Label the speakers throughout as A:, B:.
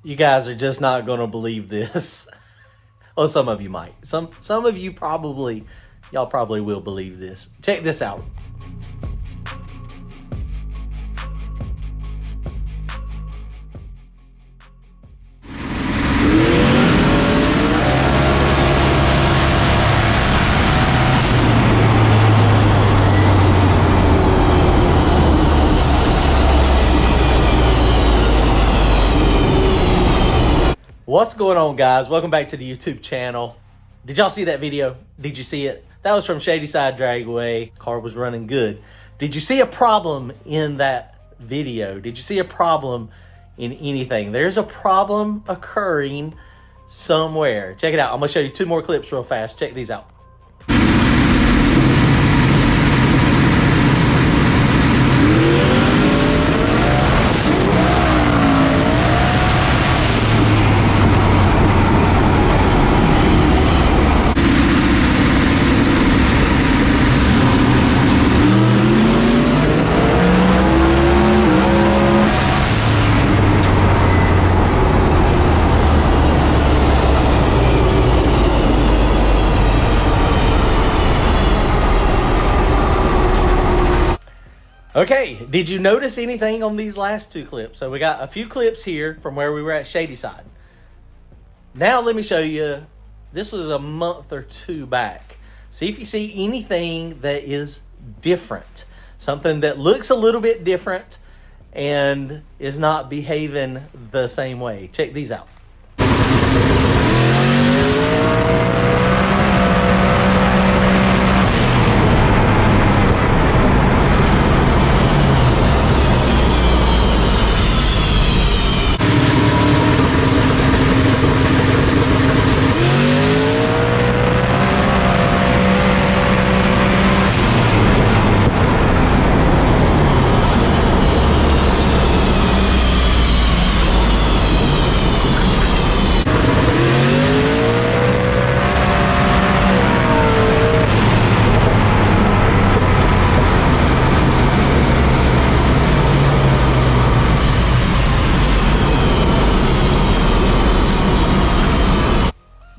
A: You guys are just not going to believe this. Well, some of you might. Some of you probably, y'all probably will believe this. Check this out. What's going on, guys? Welcome back to the YouTube channel. Did y'all see that video? Did you see it? That was from Shadyside Dragway. Car was running good. Did you see a problem in that video? Did you see a problem in anything? There's a problem occurring somewhere. Check it out. I'm gonna show you two more clips real fast. Check these out. Okay, did you notice anything on these last two clips? So we got a few clips here from where we were at Shadyside. Now let me show you, this was a month or two back. See if you see anything that is different. Something that looks a little bit different and is not behaving the same way. Check these out.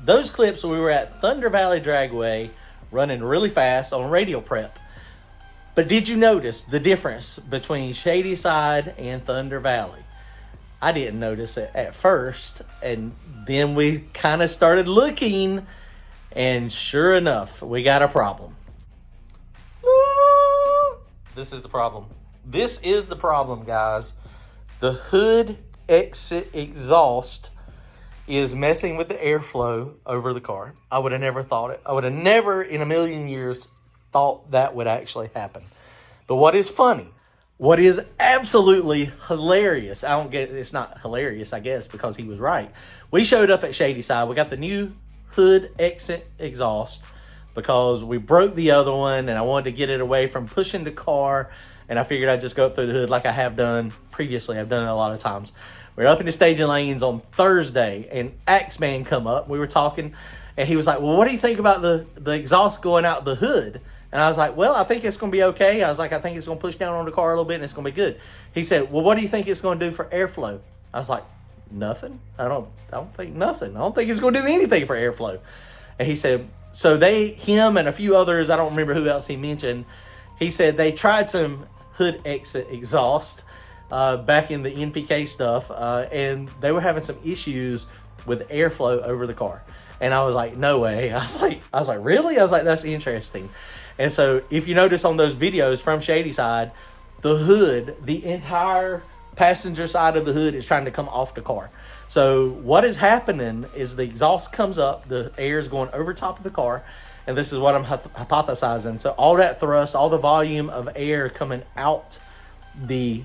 A: Those clips, we were at Thunder Valley Dragway running really fast on radio prep. But did you notice the difference between Shadyside and Thunder Valley? I didn't notice it at first, and then we kind of started looking, and sure enough, we got a problem. This is the problem. This is the problem, guys. The hood exit exhaust is messing with the airflow over the car. I would have never thought it. I would have never in a million years thought that would actually happen. But what is funny, what is absolutely hilarious, I don't get, it's not hilarious, I guess, because he was right. We showed up at Shadyside. We got the new hood exit exhaust because we broke the other one and I wanted to get it away from pushing the car. And I figured I'd just go up through the hood like I have done previously. I've done it a lot of times. We're up in the staging lanes on Thursday, and Axeman come up. We were talking, and he was like, well, what do you think about the exhaust going out the hood? And I was like, well, I think it's going to be okay. I was like, I think it's going to push down on the car a little bit, and it's going to be good. He said, well, what do you think it's going to do for airflow? I was like, nothing. I don't think nothing. I don't think it's going to do anything for airflow. And he said, so him and a few others, I don't remember who else he mentioned, he said they tried some hood exit exhaust back in the NPK stuff, and they were having some issues with airflow over the car. And I was like, no way. I was like, really? I was like, that's interesting. And so if you notice on those videos from Shadyside, the hood, the entire passenger side of the hood is trying to come off the car. So what is happening is the exhaust comes up, the air is going over top of the car, and this is what I'm hypothesizing. So all that thrust, all the volume of air coming out the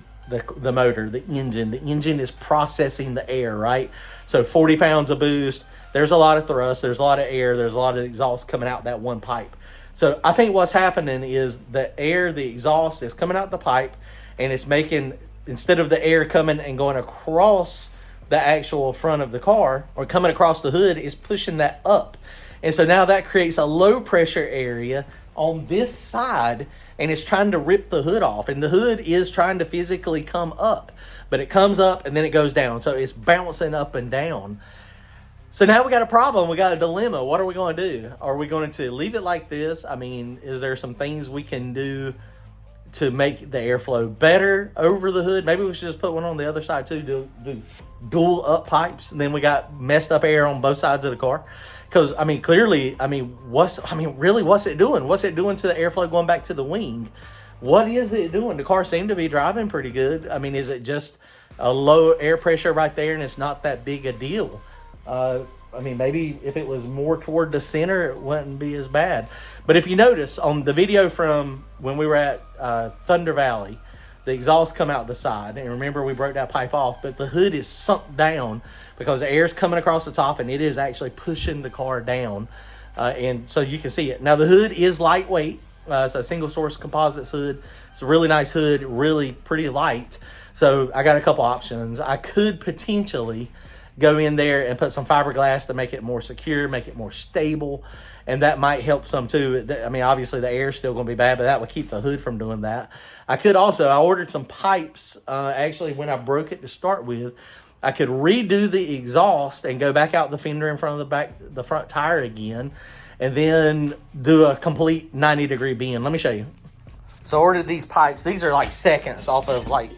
A: motor, the engine is processing the air, right? So 40 pounds of boost, there's a lot of thrust, there's a lot of air, there's a lot of exhaust coming out that one pipe. So I think what's happening is the air, the exhaust is coming out the pipe, and it's making, instead of the air coming and going across the actual front of the car or coming across the hood, is pushing that up. And so now that creates a low pressure area on this side and it's trying to rip the hood off. And the hood is trying to physically come up, but it comes up and then it goes down. So it's bouncing up and down. So now we got a problem. We got a dilemma. What are we going to do? Are we going to leave it like this? I mean, is there some things we can do to make the airflow better over the hood? Maybe we should just put one on the other side too, do dual up pipes, and then we got messed up air on both sides of the car. Because I mean, clearly, what's it doing? What's it doing to the airflow going back to the wing? What is it doing? The car seemed to be driving pretty good. I mean, is it just a low air pressure right there and it's not that big a deal? I mean, maybe if it was more toward the center, it wouldn't be as bad. But if you notice on the video from when we were at Thunder Valley, the exhaust come out the side. And remember, we broke that pipe off, but the hood is sunk down because the air's coming across the top and it is actually pushing the car down. And so you can see it. Now, the hood is lightweight. It's a single source composites hood. It's a really nice hood, really pretty light. So I got a couple options. I could potentially go in there and put some fiberglass to make it more secure, make it more stable, and that might help some too. I mean, obviously the air's still going to be bad, but that would keep the hood from doing that. I could also, I ordered some pipes. Actually, when I broke it to start with, I could redo the exhaust and go back out the fender in front of the front tire again, and then do a complete 90-degree bend. Let me show you. So I ordered these pipes. These are like seconds off of like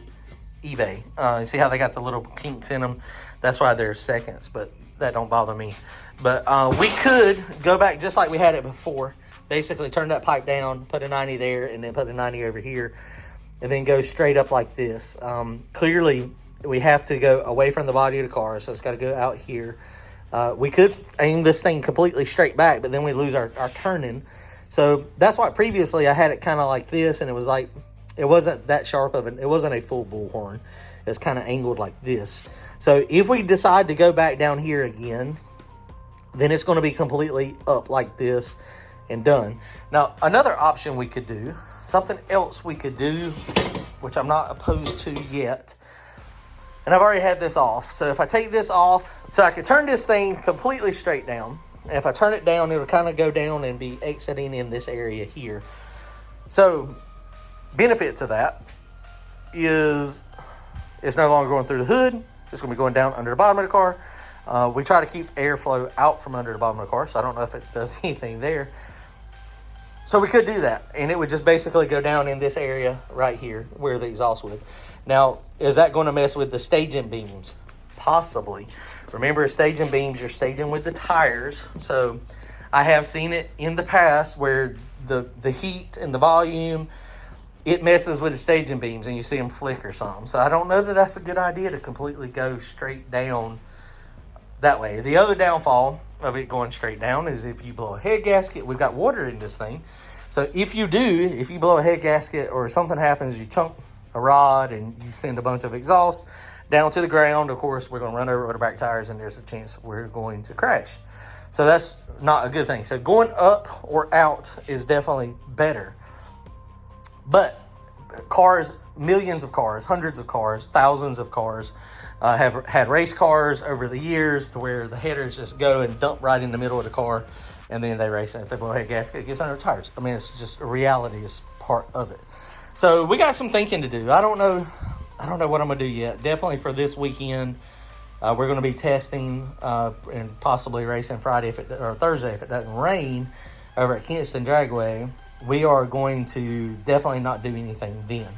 A: eBay. See how they got the little kinks in them? That's why they're seconds, but that don't bother me. But we could go back just like we had it before. Basically turn that pipe down, put a 90 there, and then put a 90 over here, and then go straight up like this. Clearly, we have to go away from the body of the car, so it's got to go out here. We could aim this thing completely straight back, but then we lose our turning. So that's why previously I had it kind of like this, and it was like, it wasn't that sharp of it wasn't a full bullhorn. It was kind of angled like this. So if we decide to go back down here again, then it's going to be completely up like this and done. Now, another option we could do, something else we could do, which I'm not opposed to yet, and I've already had this off. So if I take this off, so I could turn this thing completely straight down. And if I turn it down, it'll kind of go down and be exiting in this area here. So benefit to that is it's no longer going through the hood. It's going to be going down under the bottom of the car. We try to keep airflow out from under the bottom of the car, so I don't know if it does anything there. So we could do that, and it would just basically go down in this area right here where the exhaust would. Now, is that going to mess with the staging beams? Possibly. Remember, staging beams, you're staging with the tires. So I have seen it in the past where the heat and the volume, it messes with the staging beams and you see them flicker some. So I don't know that that's a good idea to completely go straight down that way. The other downfall of it going straight down is if you blow a head gasket. We've got water in this thing. So if you blow a head gasket or something happens, you chunk a rod and you send a bunch of exhaust down to the ground, of course, we're going to run over with our back tires and there's a chance we're going to crash. So that's not a good thing. So going up or out is definitely better. But cars, millions of cars, hundreds of cars, thousands of cars have had race cars over the years to where the headers just go and dump right in the middle of the car and then they race. And if they blow a head gasket, it gets under the tires. I mean, it's just a reality. It's part of it. So we got some thinking to do. I don't know what I'm going to do yet. Definitely for this weekend, we're going to be testing and possibly racing Friday or Thursday if it doesn't rain over at Kingston Dragway. We are going to definitely not do anything then.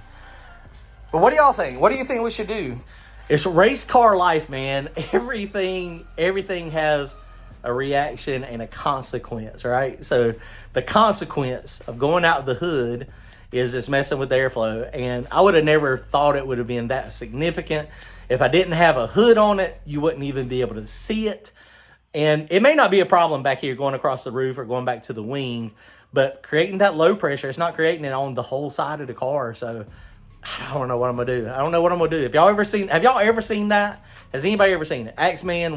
A: But what do y'all think? What do you think we should do? It's race car life, man. Everything has a reaction and a consequence, right? So the consequence of going out the hood is it's messing with the airflow. And I would have never thought it would have been that significant. If I didn't have a hood on it, you wouldn't even be able to see it. And it may not be a problem back here going across the roof or going back to the wing, but creating that low pressure, it's not creating it on the whole side of the car. So I don't know what I'm going to do. I don't know what I'm going to do. Have y'all ever seen that? Has anybody ever seen it? Axeman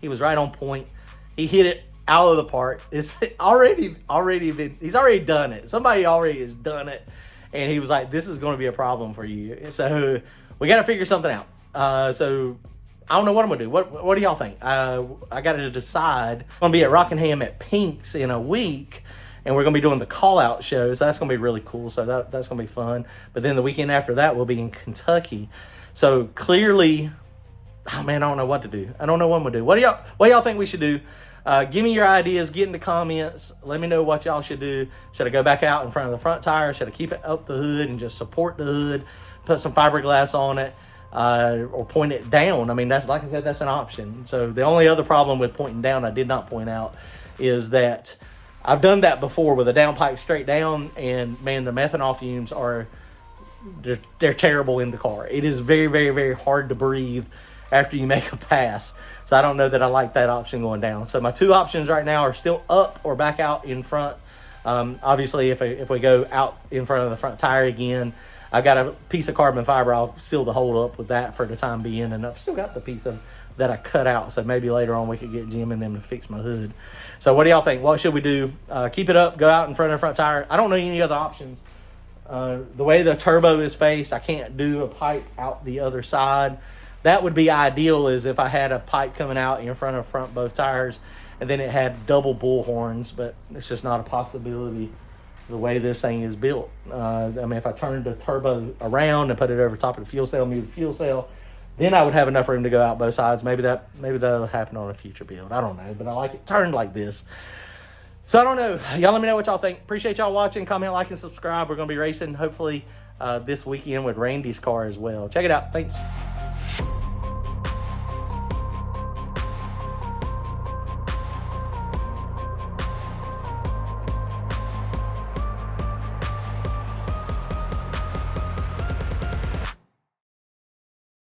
A: he was right on point. He hit it out of the park. It's he's already done it. Somebody already has done it. And he was like, this is going to be a problem for you. So we got to figure something out. So I don't know what I'm going to do. What do y'all think? I got to decide. I'm going to be at Rockingham at Pink's in a week. and we're going to be doing the call-out show, so that's going to be really cool. So that's going to be fun. But then the weekend after that, we'll be in Kentucky. So clearly, oh man, I don't know what to do. I don't know what I'm going to do. What do y'all think we should do? Give me your ideas. Get in the comments. Let me know what y'all should do. Should I go back out in front of the front tire? Should I keep it up the hood and just support the hood? Put some fiberglass on it, or point it down. I mean, that's, like I said, that's an option. So the only other problem with pointing down, I did not point out, is that I've done that before with a downpipe straight down, and man, the methanol fumes they're terrible in the car. It is very, very, very hard to breathe after you make a pass. So I don't know that I like that option going down. So my two options right now are still up or back out in front. Obviously, if we go out in front of the front tire again, I got a piece of carbon fiber. I'll seal the hole up with that for the time being, and I've still got the piece that I cut out. So maybe later on we could get Jim and them to fix my hood. So what do y'all think? What should we do? Keep it up, go out in front of the front tire. I don't know any other options. The way the turbo is faced, I can't do a pipe out the other side. That would be ideal, is if I had a pipe coming out in front of both tires, and then it had double bull horns, but it's just not a possibility the way this thing is built. I mean, if I turned the turbo around and put it over top of the fuel cell, move the fuel cell, then I would have enough room to go out both sides. Maybe that'll happen on a future build. I don't know, but I like it turned like this. So I don't know. Y'all let me know what y'all think. Appreciate y'all watching. Comment, like, and subscribe. We're going to be racing, hopefully, this weekend with Randy's car as well. Check it out. Thanks.